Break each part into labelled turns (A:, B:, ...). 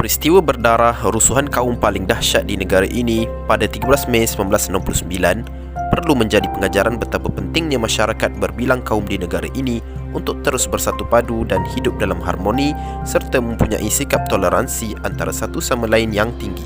A: Peristiwa berdarah rusuhan kaum paling dahsyat di negara ini pada 13 Mei 1969 perlu menjadi pengajaran betapa pentingnya masyarakat berbilang kaum di negara ini untuk terus bersatu padu dan hidup dalam harmoni serta mempunyai sikap toleransi antara satu sama lain yang tinggi.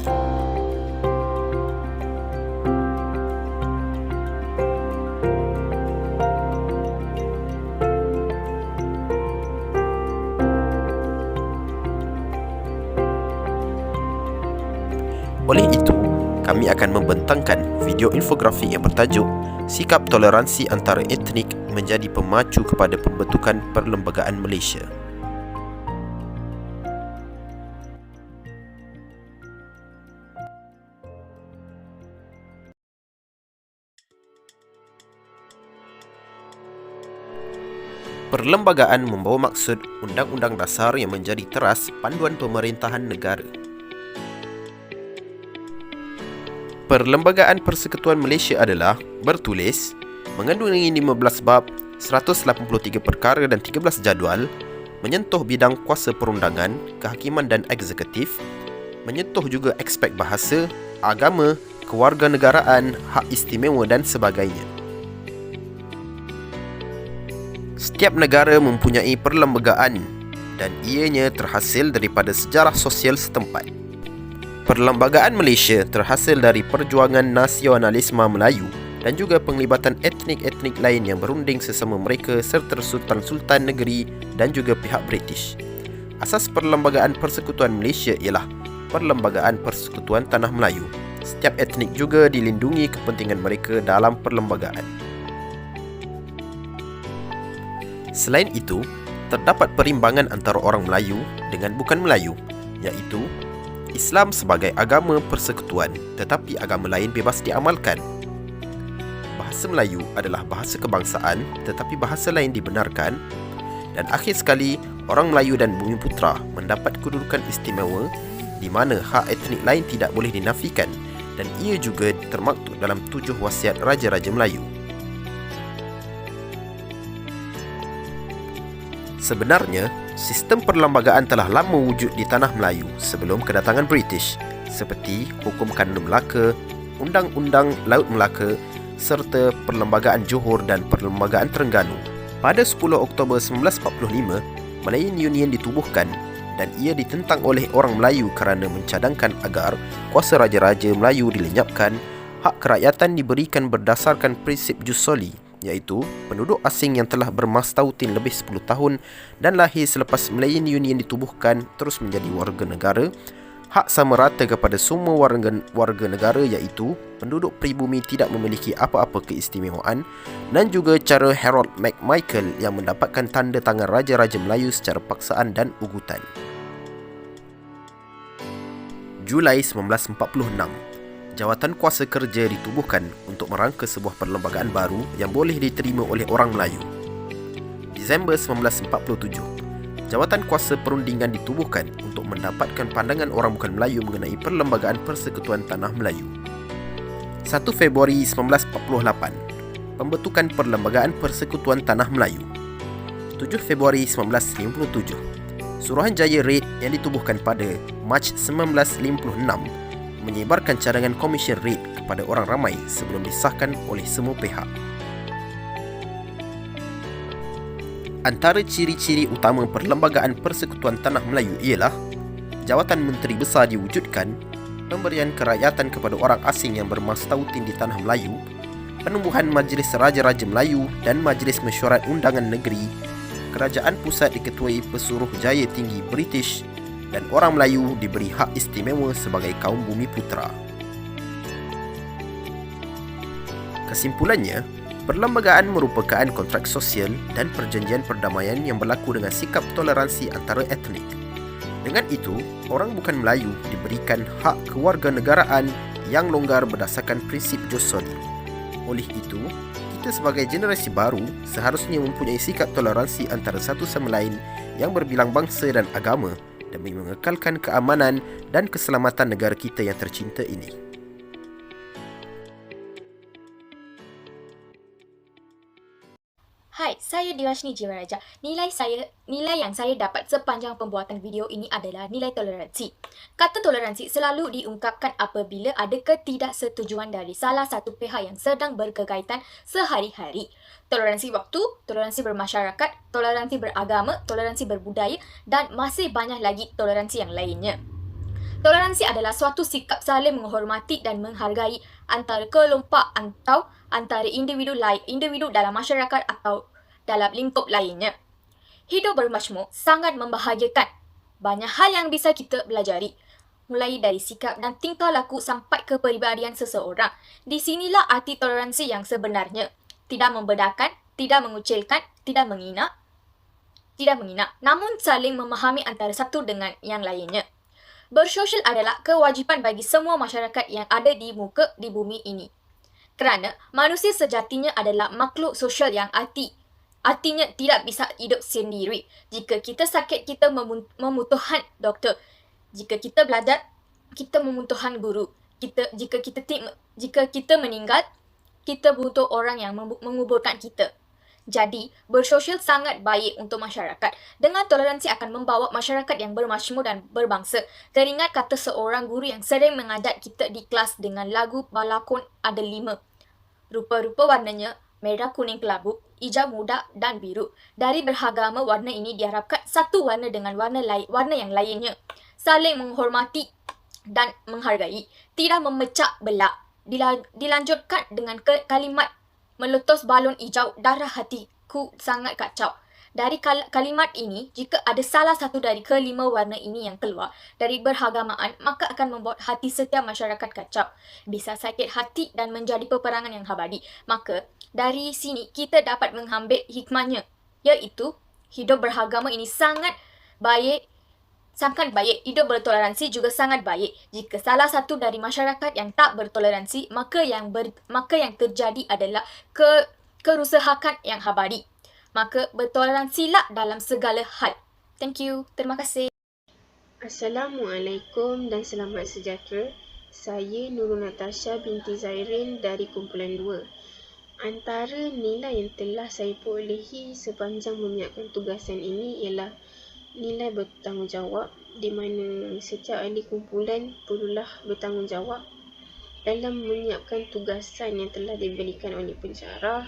A: Oleh itu, kami akan membentangkan video infografik yang bertajuk Sikap Toleransi Antara Etnik Menjadi Pemacu kepada Pembentukan Perlembagaan Malaysia. Perlembagaan membawa maksud Undang-Undang Dasar yang menjadi teras panduan pemerintahan negara. Perlembagaan Persekutuan Malaysia adalah bertulis, mengandungi 15 bab, 183 perkara dan 13 jadual, menyentuh bidang kuasa perundangan, kehakiman dan eksekutif, menyentuh juga aspek bahasa, agama, kewarganegaraan, hak istimewa dan sebagainya. Setiap negara mempunyai perlembagaan dan ianya terhasil daripada sejarah sosial setempat. Perlembagaan Malaysia terhasil dari perjuangan nasionalisme Melayu dan juga penglibatan etnik-etnik lain yang berunding sesama mereka serta sultan-sultan negeri dan juga pihak British. Asas Perlembagaan Persekutuan Malaysia ialah Perlembagaan Persekutuan Tanah Melayu. Setiap etnik juga dilindungi kepentingan mereka dalam perlembagaan. Selain itu, terdapat perimbangan antara orang Melayu dengan bukan Melayu, iaitu Islam sebagai agama persekutuan tetapi agama lain bebas diamalkan. Bahasa Melayu adalah bahasa kebangsaan tetapi bahasa lain dibenarkan. Dan akhir sekali, orang Melayu dan Bumiputera mendapat kedudukan istimewa di mana hak etnik lain tidak boleh dinafikan dan ia juga termaktub dalam 7 wasiat Raja-Raja Melayu. Sebenarnya, sistem perlembagaan telah lama wujud di Tanah Melayu sebelum kedatangan British, seperti Hukum Kanun Melaka, Undang-Undang Laut Melaka, serta Perlembagaan Johor dan Perlembagaan Terengganu. Pada 10 Oktober 1945, Malayan Union ditubuhkan dan ia ditentang oleh orang Melayu kerana mencadangkan agar kuasa Raja-Raja Melayu dilenyapkan, hak kerakyatan diberikan berdasarkan prinsip jus soli, iaitu penduduk asing yang telah bermastautin lebih 10 tahun dan lahir selepas Malayan Union ditubuhkan terus menjadi warga negara, hak sama rata kepada semua warga negara iaitu penduduk pribumi tidak memiliki apa-apa keistimewaan, dan juga cara Harold McMichael yang mendapatkan tanda tangan Raja-Raja Melayu secara paksaan dan ugutan. Julai 1946, Jawatan Kuasa Kerja ditubuhkan untuk merangka sebuah perlembagaan baru yang boleh diterima oleh orang Melayu. Disember 1947, Jawatan Kuasa Perundingan ditubuhkan untuk mendapatkan pandangan orang bukan Melayu mengenai Perlembagaan Persekutuan Tanah Melayu. 1 Februari 1948, Pembentukan Perlembagaan Persekutuan Tanah Melayu. 7 Februari 1957, Suruhanjaya Raid yang ditubuhkan pada Mac 1956 menyebarkan cadangan Komisen Raid kepada orang ramai sebelum disahkan oleh semua pihak. Antara ciri-ciri utama Perlembagaan Persekutuan Tanah Melayu ialah Jawatan Menteri Besar diwujudkan, pemberian kerakyatan kepada orang asing yang bermastautin di Tanah Melayu, penubuhan Majlis Raja-Raja Melayu dan Majlis Mesyuarat Undangan Negeri, Kerajaan Pusat diketuai Pesuruhjaya Tinggi British, dan orang Melayu diberi hak istimewa sebagai kaum Bumiputera. Kesimpulannya, perlembagaan merupakan kontrak sosial dan perjanjian perdamaian yang berlaku dengan sikap toleransi antara etnik. Dengan itu, orang bukan Melayu diberikan hak kewarganegaraan yang longgar berdasarkan prinsip jus soli. Oleh itu, kita sebagai generasi baru seharusnya mempunyai sikap toleransi antara satu sama lain yang berbilang bangsa dan agama demi mengekalkan keamanan dan keselamatan negara kita yang tercinta ini.
B: Hai, saya Diwashni Jiwaraja. Nilai yang saya dapat sepanjang pembuatan video ini adalah nilai toleransi. Kata toleransi selalu diungkapkan apabila ada ketidaksetujuan dari salah satu pihak yang sedang berkaitan sehari-hari. Toleransi waktu, toleransi bermasyarakat, toleransi beragama, toleransi berbudaya dan masih banyak lagi toleransi yang lainnya. Toleransi adalah suatu sikap saling menghormati dan menghargai antara kelompok atau antara individu dalam masyarakat atau dalam lingkup lainnya. Hidup bermajmuk sangat membahagiakan. Banyak hal yang bisa kita pelajari, mulai dari sikap dan tingkah laku sampai kepribadian seseorang. Di sinilah arti toleransi yang sebenarnya. Tidak membedakan, tidak mengucilkan, tidak menghina, namun saling memahami antara satu dengan yang lainnya. Bersosial adalah kewajipan bagi semua masyarakat yang ada di bumi ini. Kerana manusia sejatinya adalah makhluk sosial yang artinya tidak bisa hidup sendiri. Jika kita sakit, kita membutuhkan doktor. Jika kita belajar, kita membutuhkan guru. Jika kita meninggal, kita butuh orang yang menguburkan kita. Jadi, bersosial sangat baik untuk masyarakat. Dengan toleransi akan membawa masyarakat yang bermajmuk dan berbangsa. Teringat kata seorang guru yang sering mengajar kita di kelas dengan lagu balakon ada 5. Rupa-rupa warnanya merah, kuning kelabu, hijau muda dan biru. Dari beragama warna ini diharapkan satu warna dengan warna yang lainnya. Saling menghormati dan menghargai. Tidak memecah belah. Dilanjutkan dengan kalimat meletus balon hijau, darah hatiku sangat kacau. Dari kalimat ini, jika ada salah satu dari kelima warna ini yang keluar dari beragamaan, maka akan membuat hati setiap masyarakat kacau. Bisa sakit hati dan menjadi peperangan yang abadi. Maka, dari sini kita dapat mengambil hikmahnya, iaitu hidup beragama ini sangat baik. Hidup bertoleransi juga sangat baik. Jika salah satu dari masyarakat yang tak bertoleransi, maka yang terjadi adalah kerusakan yang abadi. Maka bertoleransilah dalam segala hal. Thank you. Terima kasih.
C: Assalamualaikum dan selamat sejahtera. Saya Nurul Natasha binti Zairin dari kumpulan 2. Antara nilai yang telah saya perolehi sepanjang menyiapkan tugasan ini ialah nilai bertanggungjawab, di mana setiap ahli kumpulan perlulah bertanggungjawab dalam menyiapkan tugasan yang telah diberikan oleh pensyarah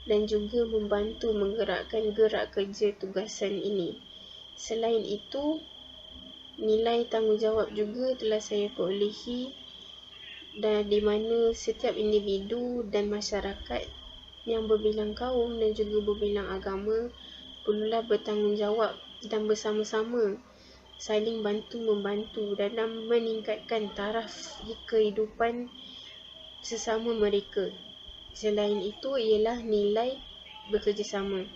C: dan juga membantu menggerakkan gerak kerja tugasan ini. Selain itu, nilai tanggungjawab juga telah saya perolehi dan di mana setiap individu dan masyarakat yang berbilang kaum dan juga berbilang agama perlulah bertanggungjawab dan bersama-sama saling bantu-membantu dalam meningkatkan taraf kehidupan sesama mereka. Selain itu ialah nilai bekerjasama.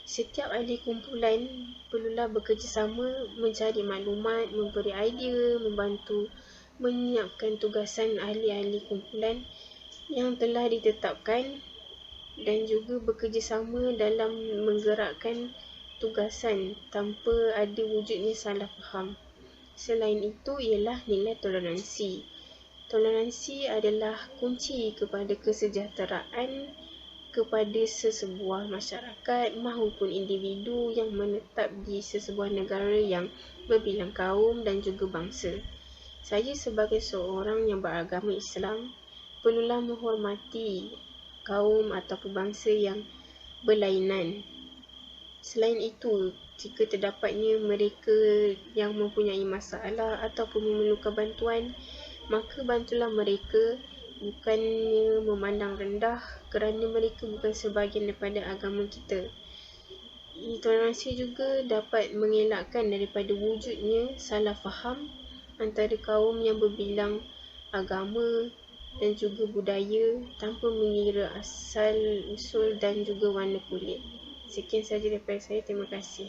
C: Setiap ahli kumpulan perlulah bekerjasama mencari maklumat, memberi idea, membantu menyiapkan tugasan ahli-ahli kumpulan yang telah ditetapkan dan juga bekerjasama dalam menggerakkan tugasan tanpa ada wujudnya salah faham. Selain itu ialah nilai toleransi. Toleransi adalah kunci kepada kesejahteraan kepada sesebuah masyarakat maupun individu yang menetap di sesebuah negara yang berbilang kaum dan juga bangsa. Saya sebagai seorang yang beragama Islam perlulah menghormati kaum ataupun bangsa yang berlainan. Selain itu, jika terdapatnya mereka yang mempunyai masalah ataupun memerlukan bantuan, maka bantulah mereka, bukannya memandang rendah kerana mereka bukan sebahagian daripada agama kita. Toleransi juga dapat mengelakkan daripada wujudnya salah faham antara kaum yang berbilang agama dan juga budaya tanpa mengira asal, usul dan juga warna kulit. Sekian sahaja daripada saya. Terima kasih.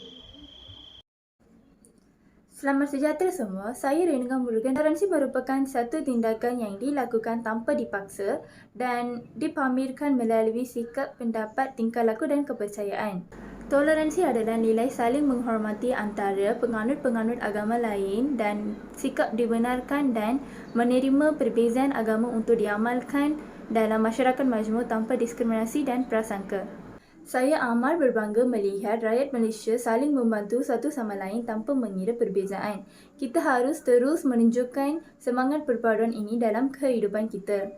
D: Selamat sejahtera semua. Saya Renuka Murugan. Toleransi merupakan satu tindakan yang dilakukan tanpa dipaksa dan dipamerkan melalui sikap, pendapat, tingkah laku dan kepercayaan. Toleransi adalah nilai saling menghormati antara penganut-penganut agama lain dan sikap dibenarkan dan menerima perbezaan agama untuk diamalkan dalam masyarakat majmuk tanpa diskriminasi dan prasangka. Saya amat berbangga melihat rakyat Malaysia saling membantu satu sama lain tanpa mengira perbezaan. Kita harus terus menunjukkan semangat perpaduan ini dalam kehidupan kita.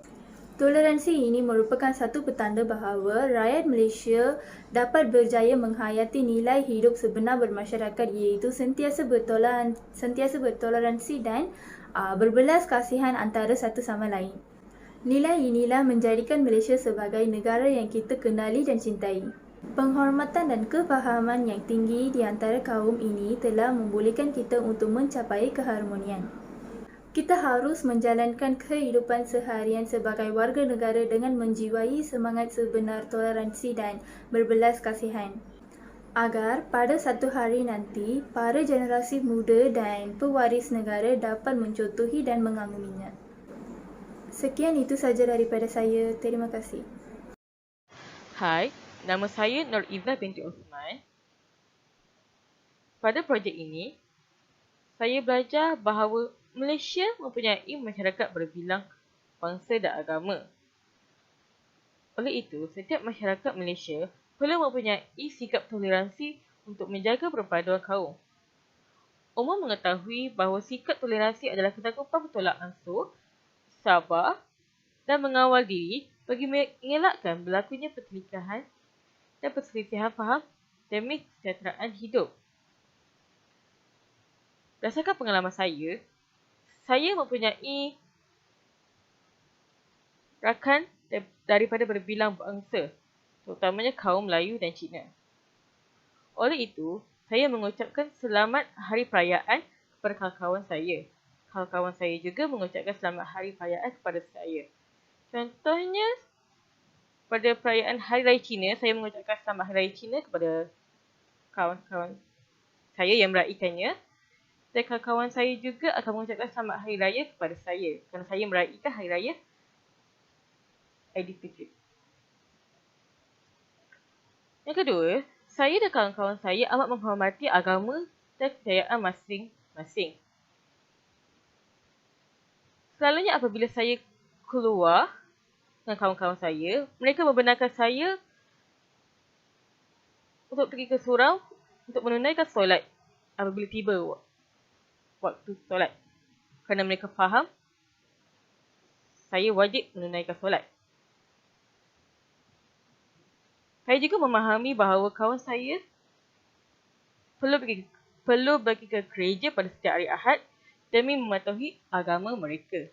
D: Toleransi ini merupakan satu petanda bahawa rakyat Malaysia dapat berjaya menghayati nilai hidup sebenar bermasyarakat, iaitu sentiasa bertoleransi dan berbelas kasihan antara satu sama lain. Nilai inilah menjadikan Malaysia sebagai negara yang kita kenali dan cintai. Penghormatan dan kefahaman yang tinggi di antara kaum ini telah membolehkan kita untuk mencapai keharmonian. Kita harus menjalankan kehidupan seharian sebagai warga negara dengan menjiwai semangat sebenar toleransi dan berbelas kasihan, agar pada satu hari nanti para generasi muda dan pewaris negara dapat mencontohi dan mengaguminya. Sekian itu saja daripada saya. Terima kasih.
E: Hai, nama saya Nur Izzah binti Osman. Pada projek ini, saya belajar bahawa Malaysia mempunyai masyarakat berbilang bangsa dan agama. Oleh itu, setiap masyarakat Malaysia perlu mempunyai sikap toleransi untuk menjaga perpaduan kaum. Umum mengetahui bahawa sikap toleransi adalah kesanggupan bertolak ansur, sabar dan mengawal diri bagi mengelakkan berlakunya pertelingkahan dan perselisihan faham demi kesejahteraan hidup. Berdasarkan pengalaman saya mempunyai rakan daripada berbilang bangsa, terutamanya kaum Melayu dan Cina. Oleh itu, saya mengucapkan selamat hari perayaan kepada kawan-kawan saya. Kawan-kawan saya juga mengucapkan selamat hari perayaan kepada saya. Contohnya, pada perayaan Hari Raya Cina, saya mengucapkan selamat Hari Raya Cina kepada kawan-kawan saya yang meraihkannya. Dan kawan-kawan saya juga akan mengucapkan selamat Hari Raya kepada saya kerana saya meraihkan Hari Raya Aidilfitri. Yang kedua, saya dan kawan-kawan saya amat menghormati agama dan kepercayaan masing-masing. Selalunya apabila saya keluar dengan kawan-kawan saya, mereka membenarkan saya untuk pergi ke surau untuk menunaikan solat apabila tiba waktu solat. Kerana mereka faham saya wajib menunaikan solat. Saya juga memahami bahawa kawan saya perlu pergi ke gereja pada setiap hari Ahad demi mematuhi agama mereka.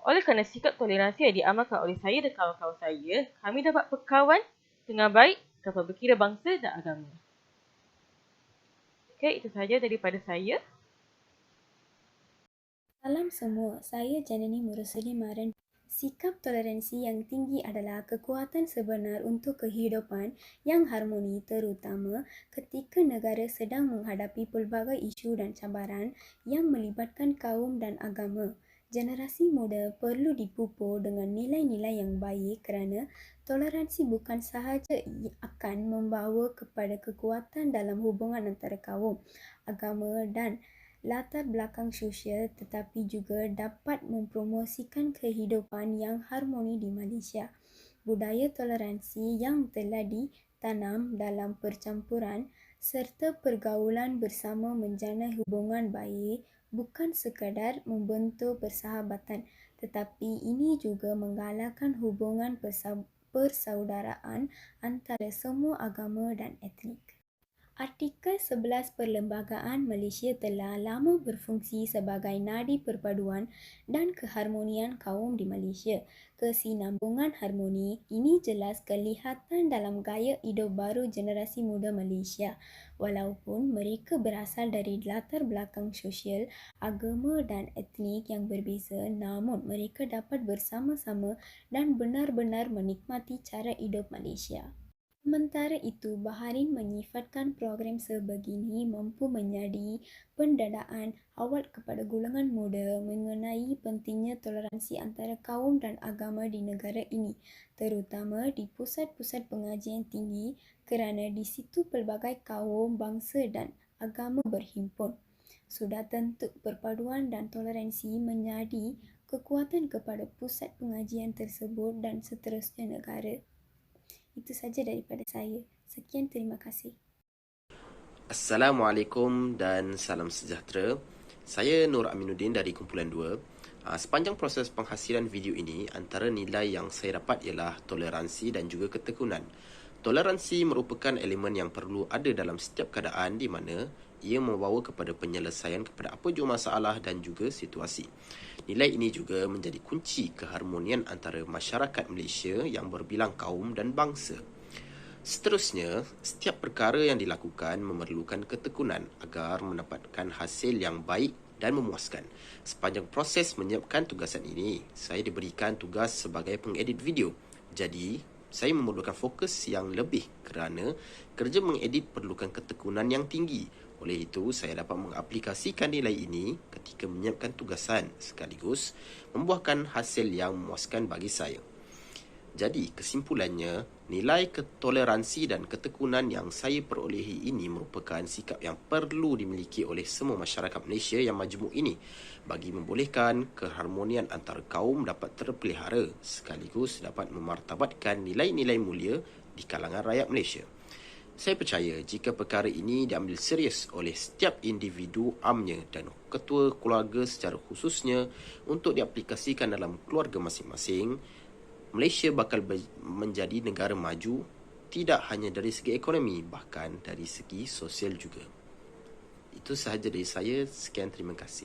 E: Oleh kerana sikap toleransi yang diamalkan oleh saya dan kawan-kawan saya, kami dapat berkawan dengan baik tanpa berkira bangsa dan agama. Okey, itu sahaja daripada saya.
F: Salam semua, saya Janani Murusuli Maran. Sikap toleransi yang tinggi adalah kekuatan sebenar untuk kehidupan yang harmoni, terutama ketika negara sedang menghadapi pelbagai isu dan cabaran yang melibatkan kaum dan agama. Generasi muda perlu dipupur dengan nilai-nilai yang baik kerana toleransi bukan sahaja akan membawa kepada kekuatan dalam hubungan antara kaum, agama dan latar belakang sosial, tetapi juga dapat mempromosikan kehidupan yang harmoni di Malaysia. Budaya toleransi yang telah ditanam dalam percampuran serta pergaulan bersama menjana hubungan baik bukan sekadar membentuk persahabatan, tetapi ini juga menggalakkan hubungan persaudaraan antara semua agama dan etnik. Artikel 11 Perlembagaan Malaysia telah lama berfungsi sebagai nadi perpaduan dan keharmonian kaum di Malaysia. Kesinambungan harmoni ini jelas kelihatan dalam gaya hidup baru generasi muda Malaysia. Walaupun mereka berasal dari latar belakang sosial, agama dan etnik yang berbeza, namun mereka dapat bersama-sama dan benar-benar menikmati cara hidup Malaysia. Sementara itu, Baharin menyifatkan program sebegini mampu menjadi pendedaan awal kepada golongan muda mengenai pentingnya toleransi antara kaum dan agama di negara ini, terutama di pusat-pusat pengajian tinggi kerana di situ pelbagai kaum, bangsa dan agama berhimpun. Sudah tentu perpaduan dan toleransi menjadi kekuatan kepada pusat pengajian tersebut dan seterusnya negara. Itu saja daripada saya. Sekian, terima kasih.
A: Assalamualaikum dan salam sejahtera. Saya Nur Aminuddin dari Kumpulan 2. Sepanjang proses penghasilan video ini, antara nilai yang saya dapat ialah toleransi dan juga ketekunan. Toleransi merupakan elemen yang perlu ada dalam setiap keadaan di mana ia membawa kepada penyelesaian kepada apa jua masalah dan juga situasi. Nilai ini juga menjadi kunci keharmonian antara masyarakat Malaysia yang berbilang kaum dan bangsa. Seterusnya, setiap perkara yang dilakukan memerlukan ketekunan agar mendapatkan hasil yang baik dan memuaskan. Sepanjang proses menyiapkan tugasan ini, saya diberikan tugas sebagai pengedit video. Jadi, saya memerlukan fokus yang lebih kerana kerja mengedit perlukan ketekunan yang tinggi. Oleh itu, saya dapat mengaplikasikan nilai ini ketika menyiapkan tugasan sekaligus membuahkan hasil yang memuaskan bagi saya. Jadi, kesimpulannya, nilai toleransi dan ketekunan yang saya perolehi ini merupakan sikap yang perlu dimiliki oleh semua masyarakat Malaysia yang majmuk ini bagi membolehkan keharmonian antara kaum dapat terpelihara sekaligus dapat memartabatkan nilai-nilai mulia di kalangan rakyat Malaysia. Saya percaya jika perkara ini diambil serius oleh setiap individu amnya dan ketua keluarga secara khususnya untuk diaplikasikan dalam keluarga masing-masing, Malaysia bakal menjadi negara maju tidak hanya dari segi ekonomi, bahkan dari segi sosial juga. Itu sahaja dari saya. Sekian, terima kasih.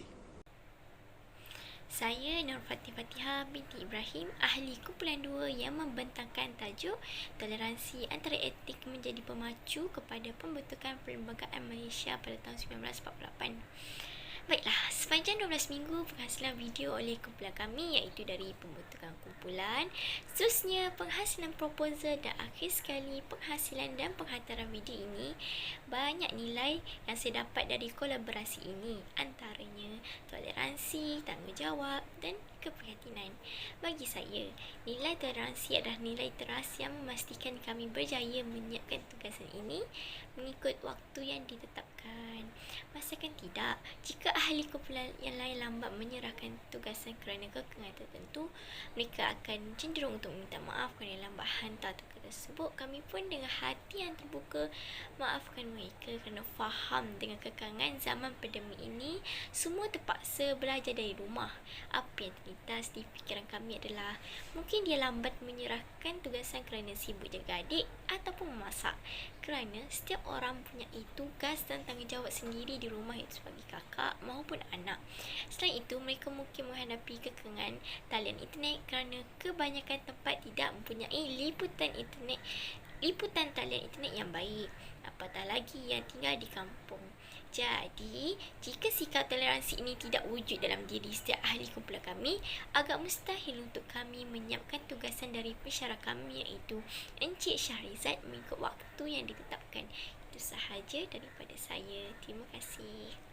G: Saya Nur Fatihah binti Ibrahim, ahli kumpulan 2 yang membentangkan tajuk Toleransi Antara Etnik Menjadi Pemacu kepada Pembentukan Perlembagaan Malaysia pada tahun 1948. Baiklah, sepanjang 12 minggu penghasilan video oleh kumpulan kami iaitu dari pembentukan kumpulan, seterusnya penghasilan proposal dan akhir sekali penghasilan dan penghantaran video ini, banyak nilai yang saya dapat dari kolaborasi ini, antaranya toleransi, tanggungjawab dan keprihatinan. Bagi saya, nilai toleransi adalah nilai teras yang memastikan kami berjaya menyiapkan tugasan ini mengikut waktu yang ditetapkan. Masakan tidak, jika ahli kumpulan yang lain lambat menyerahkan tugasan kerana kekangan tertentu, mereka akan cenderung untuk minta maaf kerana lambat hantar tugas tersebut. Kami pun dengan hati yang terbuka maafkan mereka kerana faham dengan kekangan zaman pandemik ini, semua terpaksa belajar dari rumah. Apa yang terlintas di fikiran kami adalah mungkin dia lambat menyerahkan tugasan kerana sibuk jaga adik ataupun memasak, kerana setiap orang punya tugas dan tanggungjawab sendiri di rumah itu sebagai kakak maupun anak. Selain itu, mereka mungkin menghadapi kekangan talian internet kerana kebanyakan tempat tidak mempunyai liputan talian internet yang baik, apatah lagi yang tinggal di kampung. Jadi, jika sikap toleransi ini tidak wujud dalam diri setiap ahli kumpulan kami, agak mustahil untuk kami menyiapkan tugasan dari pensyarah kami iaitu Encik Syahrizad mengikut waktu yang ditetapkan. Itu sahaja daripada saya. Terima kasih.